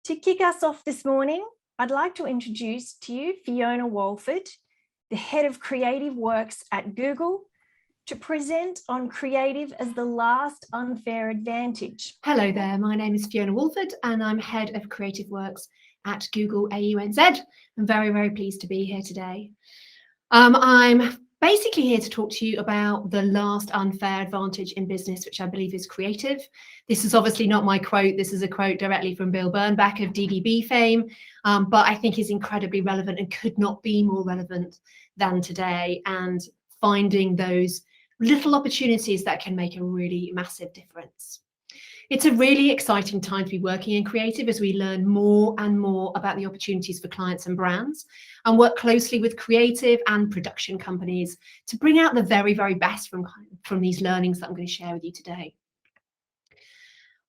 To kick us off this morning, I'd like to introduce to you Fiona Walford, the Head of Creative Works at Google, to present on creative as the last unfair advantage. Hello there, my name is Fiona Walford and I'm Head of Creative Works at Google AUNZ. I'm very, very pleased to be here today. I'm basically here to talk to you about the last unfair advantage in business, which I believe is creative. This is obviously not my quote. This is a quote directly from Bill Bernbach of DDB fame, but I think is incredibly relevant and could not be more relevant than today, and finding those little opportunities that can make a really massive difference. It's a really exciting time to be working in creative as we learn more and more about the opportunities for clients and brands, and work closely with creative and production companies to bring out the very, very best from these learnings that I'm going to share with you today.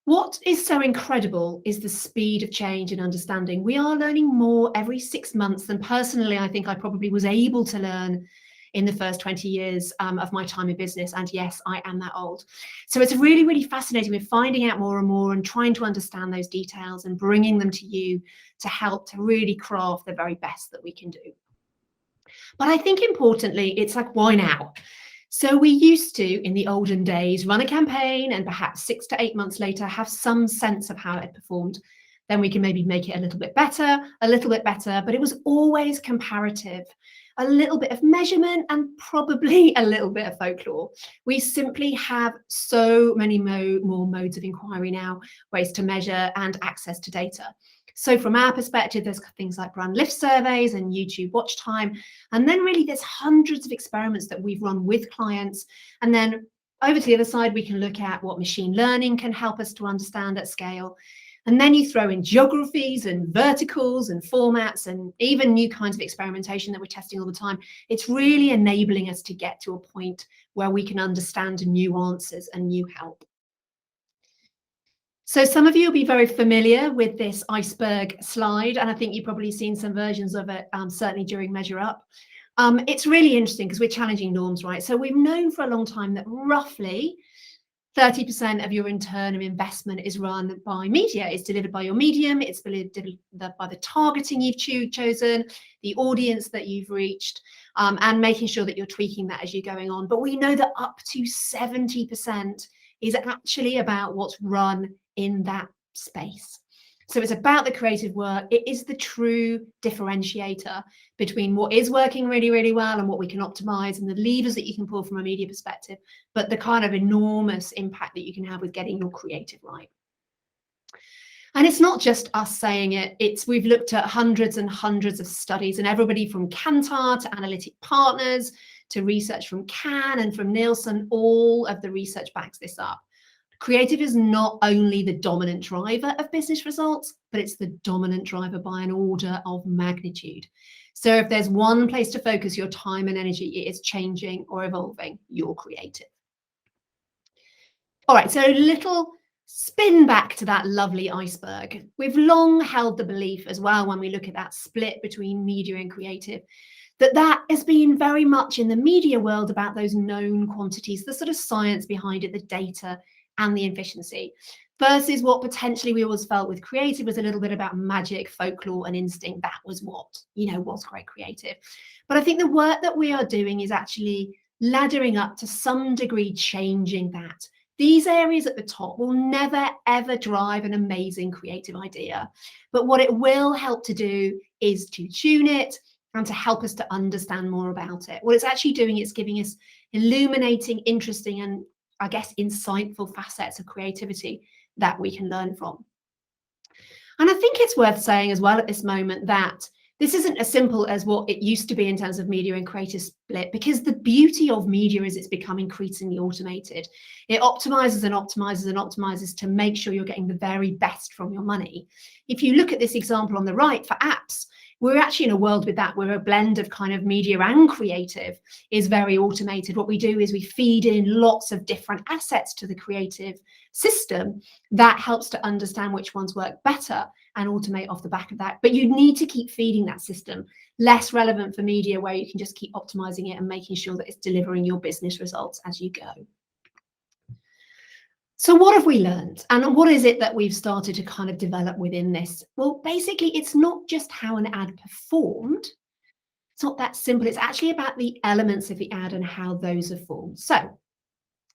What is so incredible is the speed of change and understanding. We are learning more every 6 months than personally I think I probably was able to learn in the first 20 years of my time in business. And yes, I am that old. So it's really, really fascinating. We're finding out more and more and trying to understand those details and bringing them to you to help to really craft the very best that we can do. But I think importantly, it's like, why now? So we used to, in the olden days, run a campaign and perhaps 6 to 8 months later, have some sense of how it performed. Then we can maybe make it a little bit better, but it was always comparative. A little bit of measurement and probably a little bit of folklore. We simply have so many more modes of inquiry now, ways to measure and access to data. So from our perspective, there's things like brand lift surveys and YouTube watch time. And then really there's hundreds of experiments that we've run with clients. And then over to the other side, we can look at what machine learning can help us to understand at scale. And then you throw in geographies and verticals and formats and even new kinds of experimentation that we're testing all the time. It's really enabling us to get to a point where we can understand new answers and new help. So some of you will be very familiar with this iceberg slide, and I think you've probably seen some versions of it, certainly during MeasureUp. It's really interesting because we're challenging norms, right? So we've known for a long time that roughly 30% of your return of investment is run by media. It's delivered by your medium, it's delivered by the targeting you've chosen, the audience that you've reached, and making sure that you're tweaking that as you're going on. But we know that up to 70% is actually about what's run in that space. So it's about the creative work. It is the true differentiator between what is working really, really well and what we can optimize and the levers that you can pull from a media perspective, but the kind of enormous impact that you can have with getting your creative right. And it's not just us saying it, we've looked at hundreds and hundreds of studies, and everybody from Kantar to Analytic Partners to research from Cannes and from Nielsen, all of the research backs this up. Creative is not only the dominant driver of business results, but it's the dominant driver by an order of magnitude. So if there's one place to focus your time and energy, it is changing or evolving your creative. All right, so a little spin back to that lovely iceberg. We've long held the belief as well, when we look at that split between media and creative, that has been very much in the media world about those known quantities, the sort of science behind it, the data, and the efficiency, versus what potentially we always felt with creative was a little bit about magic, folklore, and instinct. That was what, was great creative. But I think the work that we are doing is actually laddering up to some degree, changing that. These areas at the top will never, ever drive an amazing creative idea. But what it will help to do is to tune it and to help us to understand more about it. What it's actually doing is giving us illuminating, interesting, and I guess insightful facets of creativity that we can learn from. And I think it's worth saying as well at this moment that this isn't as simple as what it used to be in terms of media and creative split, because the beauty of media is it's become increasingly automated. It optimizes and optimizes and optimizes to make sure you're getting the very best from your money. If you look at this example on the right for apps, we're actually in a world with that where a blend of kind of media and creative is very automated. What we do is we feed in lots of different assets to the creative system that helps to understand which ones work better and automate off the back of that. But you need to keep feeding that system. Less relevant for media, where you can just keep optimizing it and making sure that it's delivering your business results as you go. So what have we learned? And what is it that we've started to kind of develop within this? Well, basically, it's not just how an ad performed. It's not that simple. It's actually about the elements of the ad and how those are formed. So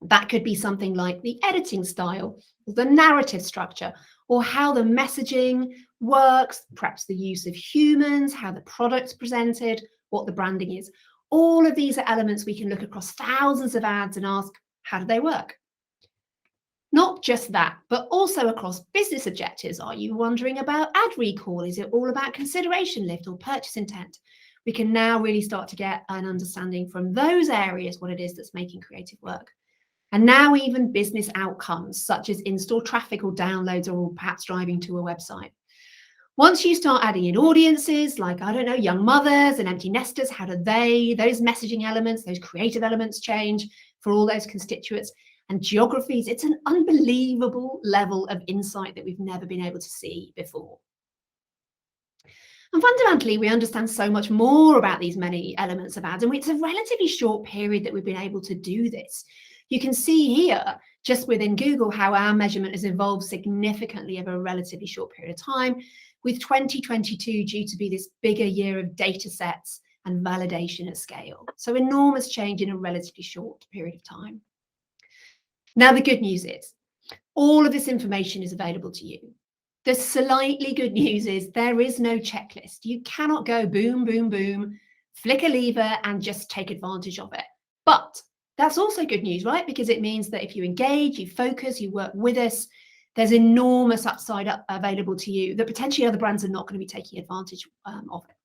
that could be something like the editing style, the narrative structure, or how the messaging works, perhaps the use of humans, how the product's presented, what the branding is. All of these are elements we can look across thousands of ads and ask, how do they work? Not just that, but also across business objectives. Are you wondering about ad recall? Is it all about consideration lift or purchase intent? We can now really start to get an understanding from those areas what it is that's making creative work. And now even business outcomes such as in-store traffic or downloads or perhaps driving to a website. Once you start adding in audiences like, I don't know, young mothers and empty nesters, how do those messaging elements, those creative elements change for all those constituents? And geographies, it's an unbelievable level of insight that we've never been able to see before. And fundamentally, we understand so much more about these many elements of ads, and it's a relatively short period that we've been able to do this. You can see here, just within Google, how our measurement has evolved significantly over a relatively short period of time, with 2022 due to be this bigger year of data sets and validation at scale. So enormous change in a relatively short period of time. Now, the good news is all of this information is available to you. The slightly good news is there is no checklist. You cannot go boom, boom, boom, flick a lever and just take advantage of it. But that's also good news, right? Because it means that if you engage, you focus, you work with us, there's enormous upside available to you that potentially other brands are not going to be taking advantage of it.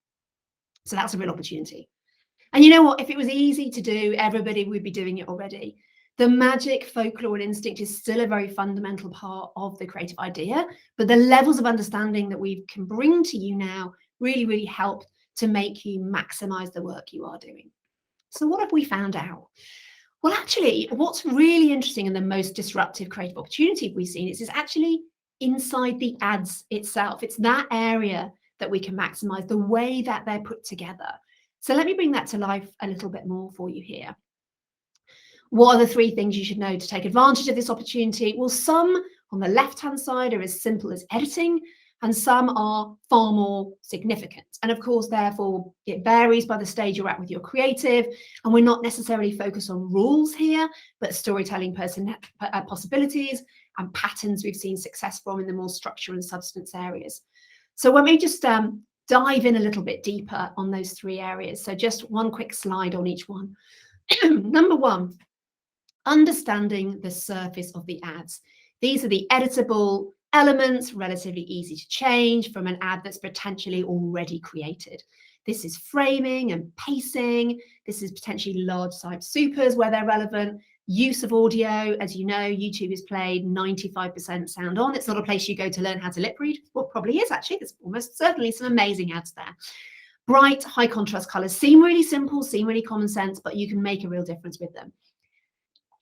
So that's a real opportunity. And you know what? If it was easy to do, everybody would be doing it already. The magic, folklore, and instinct is still a very fundamental part of the creative idea, but the levels of understanding that we can bring to you now really, really help to make you maximize the work you are doing. So what have we found out? Well, actually, what's really interesting and the most disruptive creative opportunity we've seen is actually inside the ads itself. It's that area that we can maximize, the way that they're put together. So let me bring that to life a little bit more for you here. What are the 3 things you should know to take advantage of this opportunity? Well, some on the left-hand side are as simple as editing, and some are far more significant. And of course, therefore, it varies by the stage you're at with your creative, and we're not necessarily focused on rules here, but storytelling possibilities and patterns we've seen success from in the more structure and substance areas. So let me just dive in a little bit deeper on those 3 areas. So just one quick slide on each one. Number 1, understanding the surface of the ads. These are the editable elements, relatively easy to change from an ad that's potentially already created. This is framing and pacing. This is potentially large site supers where they're relevant. Use of audio, as you know, YouTube is played 95% sound on. It's not a place you go to learn how to lip read. Well, probably is actually. There's almost certainly some amazing ads there. Bright, high contrast colors seem really simple, seem really common sense, but you can make a real difference with them.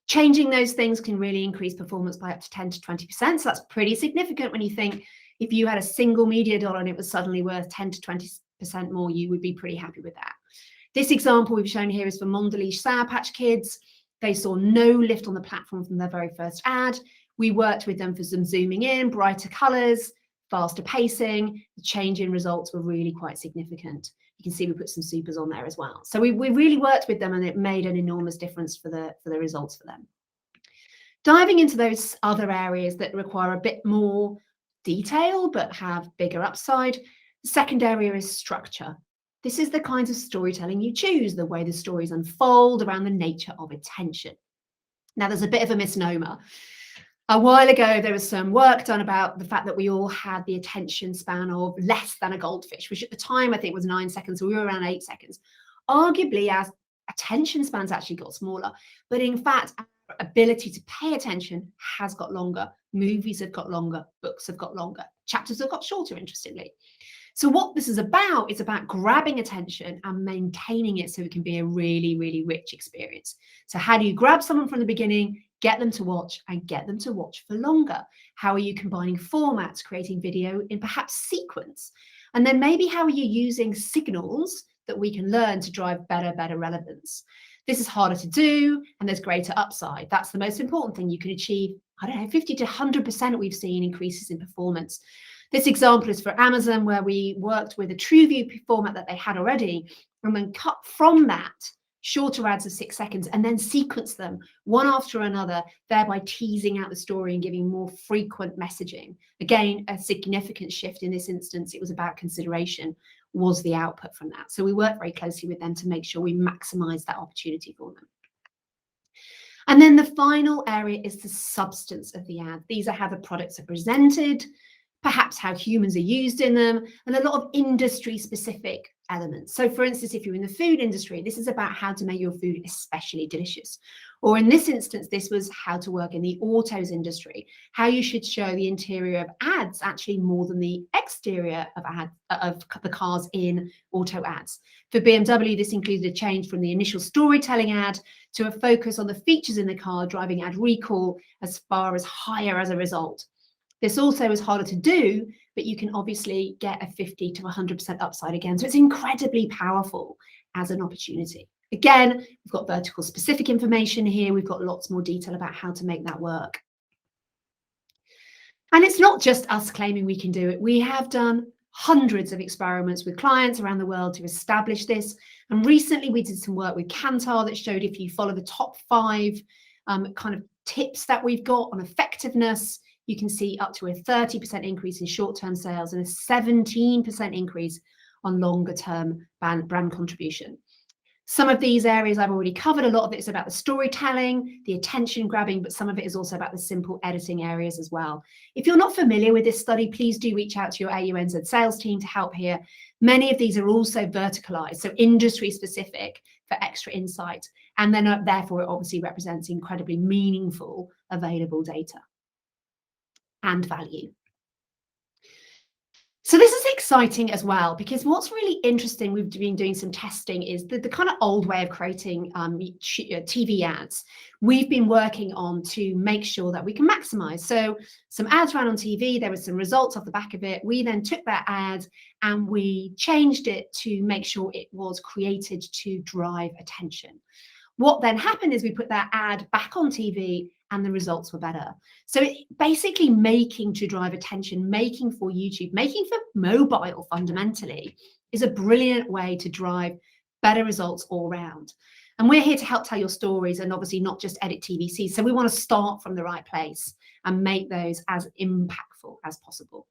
Changing those things can really increase performance by up to 10 to 20%. So that's pretty significant when you think if you had a single media dollar and it was suddenly worth 10 to 20% more, you would be pretty happy with that. This example we've shown here is for Mondelez Sour Patch Kids. They saw no lift on the platform from their very first ad. We worked with them for some zooming in, brighter colors, faster pacing. The change in results were really quite significant. You can see we put some supers on there as well. So we really worked with them, and it made an enormous difference for the results for them. Diving into those other areas that require a bit more detail but have bigger upside, the second area is structure. This is the kinds of storytelling you choose, the way the stories unfold around the nature of attention. Now, there's a bit of a misnomer. A while ago, there was some work done about the fact that we all had the attention span of less than a goldfish, which at the time I think was 9 seconds. So we were around 8 seconds. Arguably, as attention spans actually got smaller, but in fact, our ability to pay attention has got longer. Movies have got longer. Books have got longer. Chapters have got shorter, interestingly. So what this is about grabbing attention and maintaining it so it can be a really, really rich experience. So how do you grab someone from the beginning, get them to watch, and get them to watch for longer? How are you combining formats, creating video in perhaps sequence? And then maybe how are you using signals that we can learn to drive better relevance? This is harder to do, and there's greater upside. That's the most important thing. You can achieve, I don't know, 50 to 100% we've seen increases in performance. This example is for Amazon, where we worked with a TrueView format that they had already, and then cut from that shorter ads of 6 seconds and then sequence them one after another, thereby teasing out the story and giving more frequent messaging. Again, a significant shift in this instance. It was about consideration was the output from that. So we worked very closely with them to make sure we maximize that opportunity for them. And then the final area is the substance of the ad. These are how the products are presented, perhaps how humans are used in them, and a lot of industry specific elements. So for instance, if you're in the food industry, this is about how to make your food especially delicious. Or in this instance, this was how to work in the autos industry, how you should show the interior of ads actually more than the exterior of the cars in auto ads. For BMW, this included a change from the initial storytelling ad to a focus on the features in the car, driving ad recall as far as higher as a result. This also is harder to do, but you can obviously get a 50 to 100% upside again. So it's incredibly powerful as an opportunity. Again, we've got vertical specific information here. We've got lots more detail about how to make that work. And it's not just us claiming we can do it. We have done hundreds of experiments with clients around the world to establish this. And recently we did some work with Kantar that showed if you follow the top 5 kind of tips that we've got on effectiveness, you can see up to a 30% increase in short-term sales and a 17% increase on longer-term brand contribution. Some of these areas I've already covered. A lot of it is about the storytelling, the attention grabbing, but some of it is also about the simple editing areas as well. If you're not familiar with this study, please do reach out to your AUNZ sales team to help here. Many of these are also verticalized, so industry specific for extra insight. And then therefore it obviously represents incredibly meaningful available data and value. So this is exciting as well, because what's really interesting, we've been doing some testing, is the kind of old way of creating TV ads. We've been working on to make sure that we can maximize. So some ads ran on TV, there were some results off the back of it. We then took that ad and we changed it to make sure it was created to drive attention. What then happened is we put that ad back on TV and the results were better. So basically making to drive attention, making for YouTube, making for mobile fundamentally is a brilliant way to drive better results all around. And we're here to help tell your stories and obviously not just edit TVC. So we want to start from the right place and make those as impactful as possible.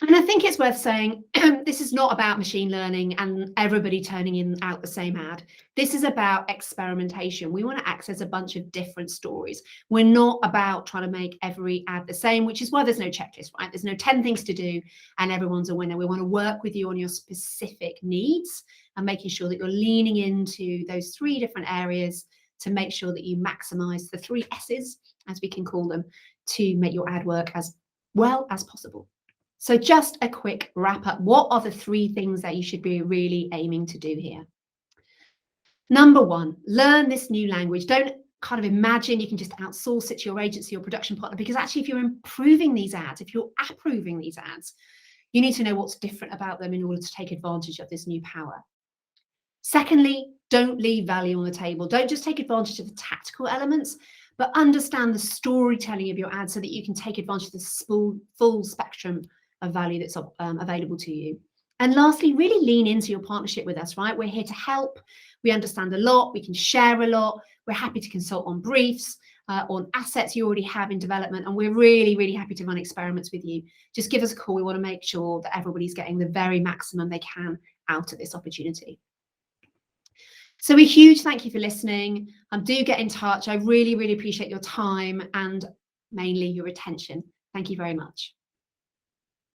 And I think it's worth saying, this is not about machine learning and everybody turning out the same ad. This is about experimentation. We want to access a bunch of different stories. We're not about trying to make every ad the same, which is why there's no checklist, right? There's no 10 things to do and everyone's a winner. We want to work with you on your specific needs and making sure that you're leaning into those 3 different areas to make sure that you maximize the 3 S's, as we can call them, to make your ad work as well as possible. So just a quick wrap up. What are the 3 things that you should be really aiming to do here? Number 1, learn this new language. Don't kind of imagine you can just outsource it to your agency or production partner, because actually if you're improving these ads, if you're approving these ads, you need to know what's different about them in order to take advantage of this new power. Secondly, don't leave value on the table. Don't just take advantage of the tactical elements, but understand the storytelling of your ad so that you can take advantage of the full spectrum of value that's available to you. And lastly, really lean into your partnership with us, right? We're here to help. We understand a lot. We can share a lot. We're happy to consult on briefs, on assets you already have in development. And we're really, really happy to run experiments with you. Just give us a call. We want to make sure that everybody's getting the very maximum they can out of this opportunity. So a huge thank you for listening. Do get in touch. I really, really appreciate your time and mainly your attention. Thank you very much.